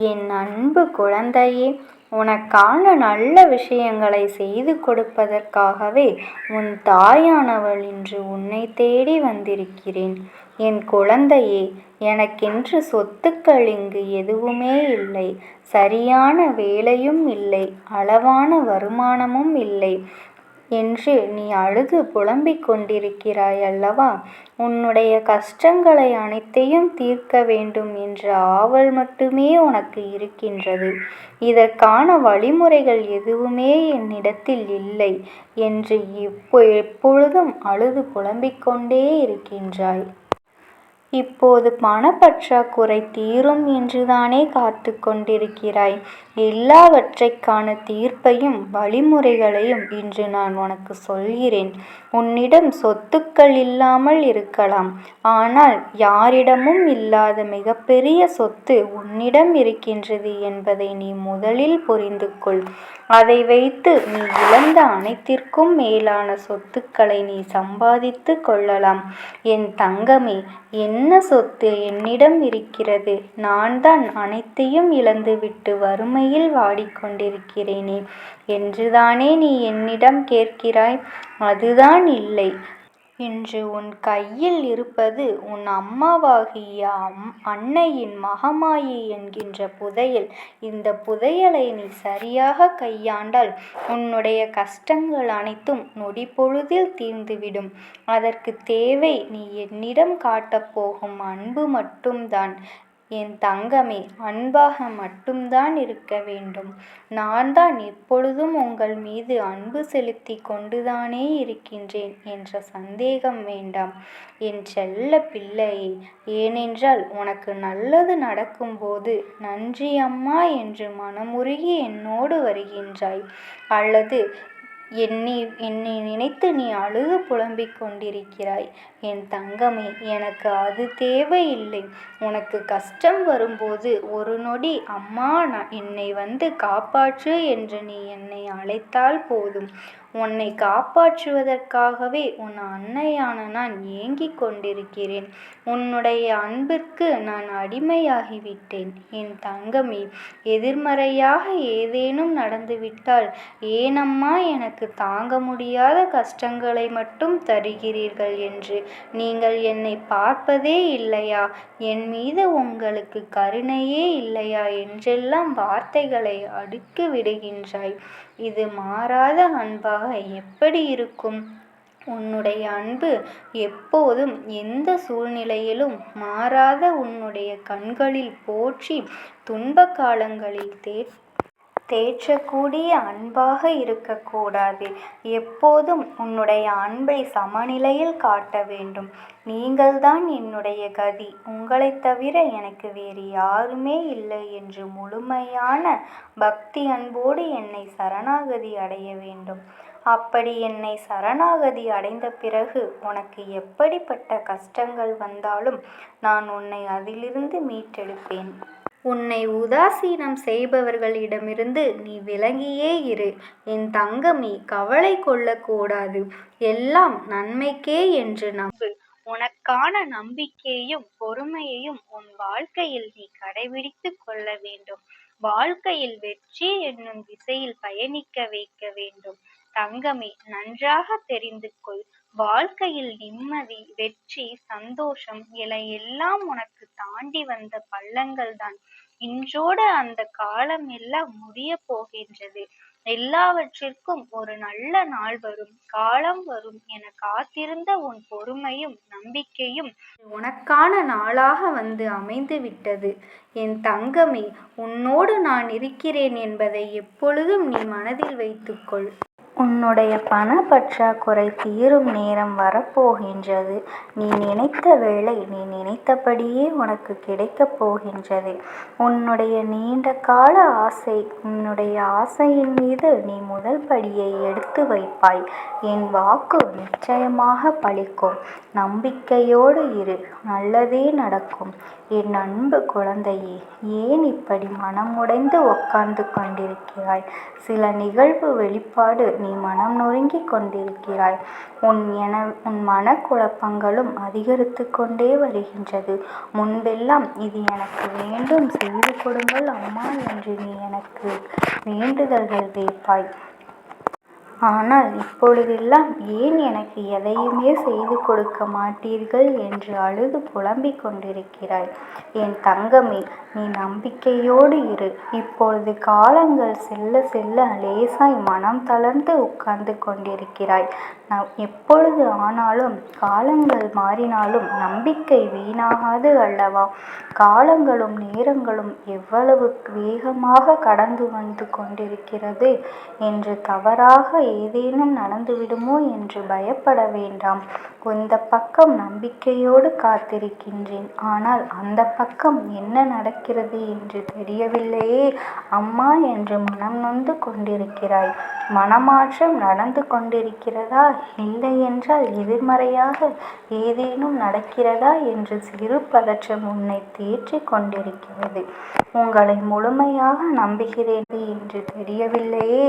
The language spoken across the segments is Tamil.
என் அன்பு குழந்தையே, உனக்கான நல்ல விஷயங்களை செய்து கொடுப்பதற்காகவே உன் தாயானவள் இன்று உன்னை தேடி வந்திருக்கிறேன். என் குழந்தையே, எனக்கென்று சொத்துக்கள் இங்கு எதுவுமே இல்லை. சரியான வேலையும் இல்லை, அளவான வருமானமும் இல்லை என்று நீ அழுது புலம்பிக் கொண்டிருக்கிறாய் அல்லவா? உன்னுடைய கஷ்டங்களை அனைத்தையும் தீர்க்க வேண்டும் என்ற ஆவல் மட்டுமே உனக்கு இருக்கின்றது. இதற்கான வழிமுறைகள் எதுவுமே என்னிடத்தில் இல்லை என்று எப்பொழுதும் அழுது புலம்பிக் கொண்டே இருக்கின்றாய். இப்போது பணப்பற்றாக்குறை தீரும் என்றுதானே காத்து கொண்டிருக்கிறாய். எல்லாவற்றைக்கான தீர்ப்பையும் வழிமுறைகளையும் இன்று நான் உனக்கு சொல்கிறேன். உன்னிடம் சொத்துக்கள் இல்லாமல் இருக்கலாம், ஆனால் யாரிடமும் இல்லாத மிகப்பெரிய சொத்து உன்னிடம் இருக்கின்றது என்பதை நீ முதலில் புரிந்து கொள். அதை வைத்து நீ இழந்த அனைத்திற்கும் மேலான சொத்துக்களை நீ சம்பாதித்து கொள்ளலாம். என் தங்கமே, என்ன சொத்து என்னிடம் இருக்கிறது? நான் தான் அனைத்தையும் இழந்துவிட்டு வறுமையில் வாடிக்கொண்டிருக்கிறேனே என்றுதானே நீ என்னிடம் கேட்கிறாய். அதுதான் இல்லை. இன்று உன் கையில் இருப்பது உன் அம்மாவாகிய அன்னையின் மகமாயி என்கின்ற புதையல். இந்த புதையலை நீ சரியாக கையாண்டால் உன்னுடைய கஷ்டங்கள் அனைத்தும் நொடி பொழுதில் தீர்ந்துவிடும். அதற்கு தேவை நீ என்னிடம் காட்டப் போகும் அன்பு மட்டும்தான். என் தங்கமே, அன்பாக மட்டும்தான் இருக்க வேண்டும். நான் தான் எப்பொழுதும் உங்கள் மீது அன்பு செலுத்தி கொண்டுதானே இருக்கின்றேன் என்ற சந்தேகம் வேண்டாம் என் செல்ல பிள்ளையே. ஏனென்றால் உனக்கு நல்லது நடக்கும்போது நன்றி அம்மா என்று மனமுருகி என்னோடு வருகின்றாய், அல்லது என்னை நினைத்து நீ அழுது புலம்பிக் கொண்டிருக்கிறாய். என் தங்கமே, எனக்கு அது தேவையில்லை. உனக்கு கஷ்டம் வரும்போது ஒரு நொடி அம்மா என்னை வந்து காப்பாற்று என்று நீ என்னை அழைத்தால் போதும். உன்னை காப்பாற்றுவதற்காகவே உன் அன்னையான நான் ஏங்கிக் கொண்டிருக்கிறேன். உன்னுடைய அன்பிற்கு நான் அடிமையாகிவிட்டேன். என் தங்கமே, எதிர்மறையாக ஏதேனும் நடந்துவிட்டால் ஏனம்மா எனக்கு தாங்க முடியாத கஷ்டங்களை மட்டும் தருகிறீர்கள் என்று நீங்கள் என்னை பார்ப்பதே இல்லையா? என் மீது உங்களுக்கு கருணையே இல்லையா என்றெல்லாம் வார்த்தைகளை அடுக்கி விடுகின்றாய். இது மாறாத அன்பாக எப்படி இருக்கும்? உன்னுடைய அன்பு எப்போதும் எந்த சூழ்நிலையிலும் மாறாத உன்னுடைய கண்களில் போற்றி துன்ப காலங்களில் தேற்றக்கூடிய அன்பாக இருக்கக்கூடாது. எப்போதும் உன்னுடைய அன்பை சமநிலையில் காட்ட வேண்டும். நீங்கள்தான் என்னுடைய கதி, உங்களைத் தவிர எனக்கு வேறு யாருமே இல்லை என்று முழுமையான பக்தி அன்போடு என்னை சரணாகதி அடைய வேண்டும். அப்படி என்னை சரணாகதி அடைந்த பிறகு உனக்கு எப்படிப்பட்ட கஷ்டங்கள் வந்தாலும் நான் உன்னை அதிலிருந்து மீட்டெடுப்பேன். உன்னை உதாசீனம் செய்பவர்களிடமிருந்து நீ விலகியே இரு. என் தங்கமே, கவலை கொள்ளக்கூடாது. எல்லாம் நன்மைக்கே என்று நம்பு. உனக்கான நம்பிக்கையையும் பொறுமையையும் உன் வாழ்க்கையில் நீ கடைபிடித்து கொள்ள வேண்டும். வாழ்க்கையில் வெற்றி என்னும் திசையில் பயணிக்க வைக்க வேண்டும். தங்கமே, நன்றாக தெரிந்து கொள். வாழ்க்கையில் நிம்மதி, வெற்றி, சந்தோஷம் எல்லாம் உனக்கு தாண்டி வந்த பள்ளங்கள் தான். இன்றோடு அந்த காலம் எல்லாம் முடிய போகின்றது. எல்லாவற்றிற்கும் ஒரு நல்ல நாள் வரும், காலம் வரும் என காத்திருந்த உன் பொறுமையும் நம்பிக்கையும் உனக்கான நாளாக வந்து அமைந்து விட்டது. என் தங்கமே, உன்னோடு நான் இருக்கிறேன் என்பதை எப்பொழுதும் நீ மனதில் வைத்துக்கொள். உன்னுடைய பண பற்றாக்குறை தீரும் நேரம் வரப்போகின்றது. நீ நினைத்த வேலை நீ நினைத்தபடியே உனக்கு கிடைக்கப் போகின்றது. உன்னுடைய நீண்ட கால ஆசை, உன்னுடைய ஆசையின் மீது நீ முதல் படியை எடுத்து வைப்பாய். என் வாக்கு நிச்சயமாக பலிக்கும். நம்பிக்கையோடு இரு, நல்லதே நடக்கும். என் அன்பு குழந்தையே, ஏன் இப்படி மனமுடைந்து உட்கார்ந்து கொண்டிருக்கிறாய்? சில நிகழ்வு வெளிப்பாடு நீ நீ மனம் நொறுங்கிக் கொண்டிருக்கிறாய். உன் மனக்குழப்பங்களும் அதிகரித்து கொண்டே வருகின்றது. முன்பெல்லாம் இது எனக்கு வேண்டும், செய்து கொடுங்கள் அம்மா என்று நீ எனக்கு வேண்டுதல்கள் வைப்பாய். ஆனால் இப்பொழுதெல்லாம் ஏன் எனக்கு எதையுமே செய்து கொடுக்க மாட்டீர்கள் என்று அழுது புலம்பிக் கொண்டிருக்கிறாய். என் தங்கமே, நீ நம்பிக்கையோடு இரு. இப்பொழுது காலங்கள் செல்ல செல்ல லேசாய் மனம் தளர்ந்து உட்கார்ந்து கொண்டிருக்கிறாய். எப்பொழுது ஆனாலும் காலங்கள் மாறினாலும் நம்பிக்கை வீணாகாது அல்லவா? காலங்களும் நேரங்களும் எவ்வளவு வேகமாக கடந்து வந்து கொண்டிருக்கிறது என்று தவறாக ஏதேனும் நடந்துவிடுமோ என்று பயப்பட வேண்டாம். இந்த பக்கம் நம்பிக்கையோடு காத்திருக்கின்றேன். ஆனால் அந்த பக்கம் என்ன நடக்கிறது என்று தெரியவில்லையே அம்மா என்று மனம் நொந்து கொண்டிருக்கிறாய். மனமாற்றம் நடந்து கொண்டிருக்கிறதா, இல்லை என்றால் எதிர்மறையாக ஏதேனும் நடக்கிறதா என்று சிறு பதற்றம் உன்னை தேற்றிக் கொண்டிருக்கிறது. உங்களை முழுமையாக நம்புகிறேன் என்று தெரியவில்லையே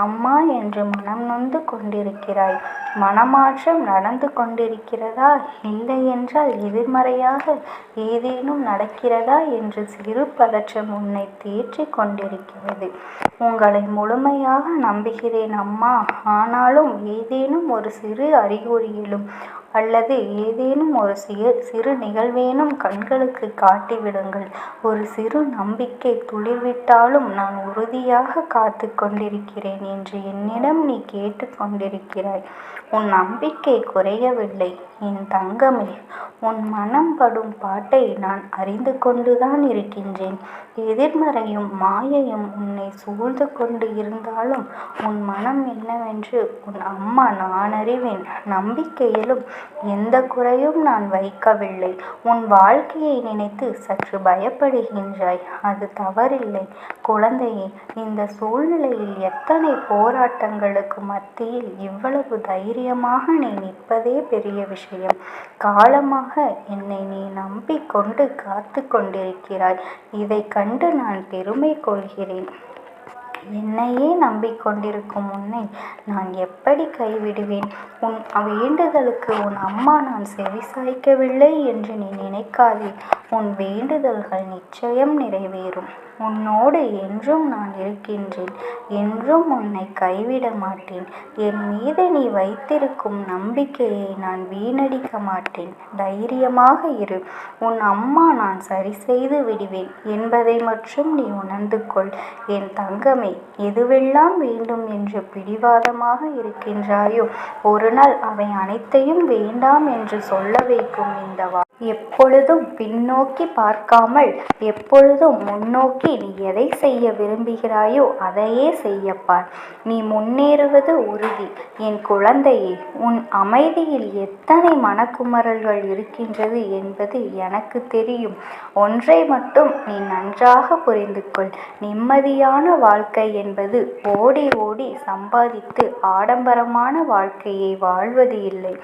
அம்மா என்று மனம் நொந்து கொண்டிருக்கிறாய். மனமாற்றம் நடந்து கொண்டிருக்கிறதா, இல்லை என்றால் எதிர்மறையாக ஏதேனும் நடக்கிறதா என்று சிறு பதற்றம் உன்னை தேற்றிக் கொண்டிருக்கிறது. உங்களை முழுமையாக நம்புகிறேன் அம்மா. ஆனாலும் ஏதேனும் ஒரு சிறு அறிகுறியிலும் அல்லது ஏதேனும் ஒரு சிறு நிகழ்வேனும் கண்களுக்கு காட்டிவிடுங்கள். ஒரு சிறு நம்பிக்கை துளிர்விட்டாலும் நான் உறுதியாக காத்து கொண்டிருக்கிறேன் என்று என்னிடம் நீ கேட்டு கொண்டிருக்கிறாய். உன் நம்பிக்கை குறையவில்லை என் தங்கமே. உன் மனம் படும் பாட்டை நான் அறிந்து கொண்டுதான் இருக்கின்றேன். எதிர்மறையும் மாயையும் உன்னை சூழ்ந்து கொண்டு இருந்தாலும் உன் மனம் என்னவென்று உன் அம்மா நான் அறிவேன். நம்பிக்கையிலும் எந்த குறையும் நான் வைக்கவில்லை. உன் வாழ்க்கையை நினைத்து சற்று பயப்படுகின்றாய். அது தவறில்லை குழந்தையே. இந்த சூழ்நிலையில் எத்தனை போராட்டங்களுக்கு மத்தியில் இவ்வளவு தைரியமாக நீ நிற்பதே பெரிய விஷயம். காலமாக என்னை நீ நம்பிக்கொண்டு காத்து கொண்டிருக்கிறாய். இதை கண்டு நான் பெருமை கொள்கிறேன். என்னையே நம்பிக்கொண்டிருக்கும் உன்னை நான் எப்படி கைவிடுவேன்? உன் வேண்டுதலுக்கு உன் அம்மா நான் செவிசாய்க்கவில்லை என்று நீ நினைக்காதே. உன் வேண்டுதல்கள் நிச்சயம் நிறைவேறும். உன்னோடு என்றும் நான் இருக்கின்றேன். என்றும் உன்னை கைவிட மாட்டேன். என் மீது நீ வைத்திருக்கும் நம்பிக்கையை நான் வீணடிக்க மாட்டேன். தைரியமாக இரு. உன் அம்மா நான் சரி செய்து விடுவேன் என்பதை மட்டும் நீ உணர்ந்து கொள். என் தங்கமே, எதுவெல்லாம் வேண்டும் என்று பிடிவாதமாக இருக்கின்றாயோ ஒரு நாள் அவை அனைத்தையும் வேண்டாம் என்று சொல்ல வைக்கும் இந்த எப்பொழுதும் பின்னோக்கி பார்க்காமல் எப்பொழுதும் முன்னோக்கி நீ எதை செய்ய விரும்புகிறாயோ அதையே செய்யப்பார். நீ முன்னேறுவது உறுதி. என் குழந்தையே, உன் அமைதியில் எத்தனை மனக்குமரல்கள் இருக்கின்றது என்பது எனக்கு தெரியும். ஒன்றை மட்டும் நீ நன்றாக புரிந்து கொள். நிம்மதியான வாழ்க்கை என்பது ஓடி ஓடி சம்பாதித்து ஆடம்பரமான வாழ்க்கையை வாழ்வது இல்லை.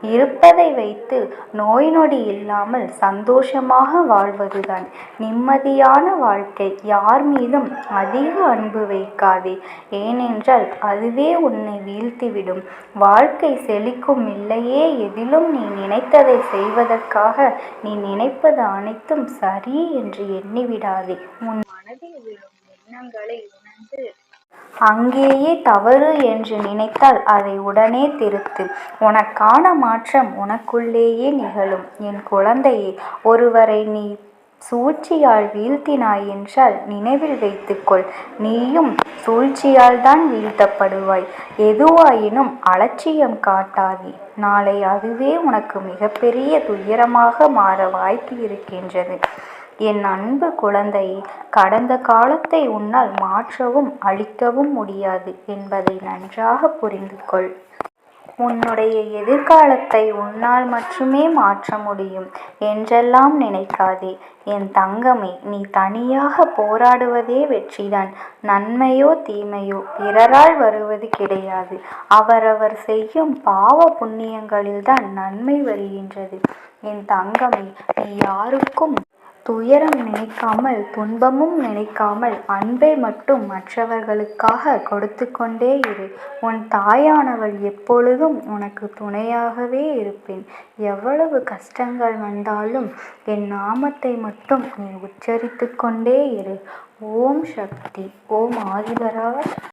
இருப்பதை வைத்து நோய் நொடி இல்லாமல் சந்தோஷமாக வாழ்வதுதான் நிம்மதியான வாழ்க்கை. யார் மீதும் அதிக அன்பு வைக்காதே. ஏனென்றால் அதுவே உன்னை வீழ்த்திவிடும். வாழ்க்கை செழிக்கும் இல்லையே. எதிலும் நீ நினைத்ததை செய்வதற்காக நீ நினைப்பது அனைத்தும் சரி என்று எண்ணிவிடாதே. உன் மனதில் விழும் எண்ணங்களை உணர்ந்து அங்கேயே தவறு என்று நினைத்தால் அதை உடனே திருத்து. உனக்கான மாற்றம் உனக்குள்ளேயே நிகழும். என் குழந்தையே, ஒருவரை நீ சூழ்ச்சியால் வீழ்த்தினாய் என்றால் நினைவில் வைத்துக்கொள், நீயும் சூழ்ச்சியால் தான் வீழ்த்தப்படுவாய். எதுவாயினும் அலட்சியம் காட்டாதே. நாளை அதுவே உனக்கு மிகப்பெரிய துயரமாக மாற வாய்ப்பு இருக்கின்றது. என் அன்பு குழந்தையே, கடந்த காலத்தை உன்னால் மாற்றவும் அழிக்கவும் முடியாது என்பதை நன்றாக புரிந்து கொள். உன்னுடைய எதிர்காலத்தை உன்னால் மட்டுமே மாற்ற முடியும் என்றெல்லாம் நினைக்காதே. என் தங்கமே, நீ தனியாக போராடுவதே வெற்றிதான். நன்மையோ தீமையோ பிறரால் வருவது கிடையாது. அவரவர் செய்யும் பாவ புண்ணியங்களில்தான் நன்மை வருகின்றது. என் தங்கமே, நீ யாருக்கும் துயரம் நினைக்காமல் துன்பமும் நினைக்காமல் அன்பை மட்டும் மற்றவர்களுக்காக கொடுத்து கொண்டே இரு. உன் தாயானவள் எப்பொழுதும் உனக்கு துணையாகவே இருப்பேன். எவ்வளவு கஷ்டங்கள் வந்தாலும் என் நாமத்தை மட்டும் நீ உச்சரித்து கொண்டே இரு. ஓம் சக்தி. ஓம் ஆதிவராஜ்.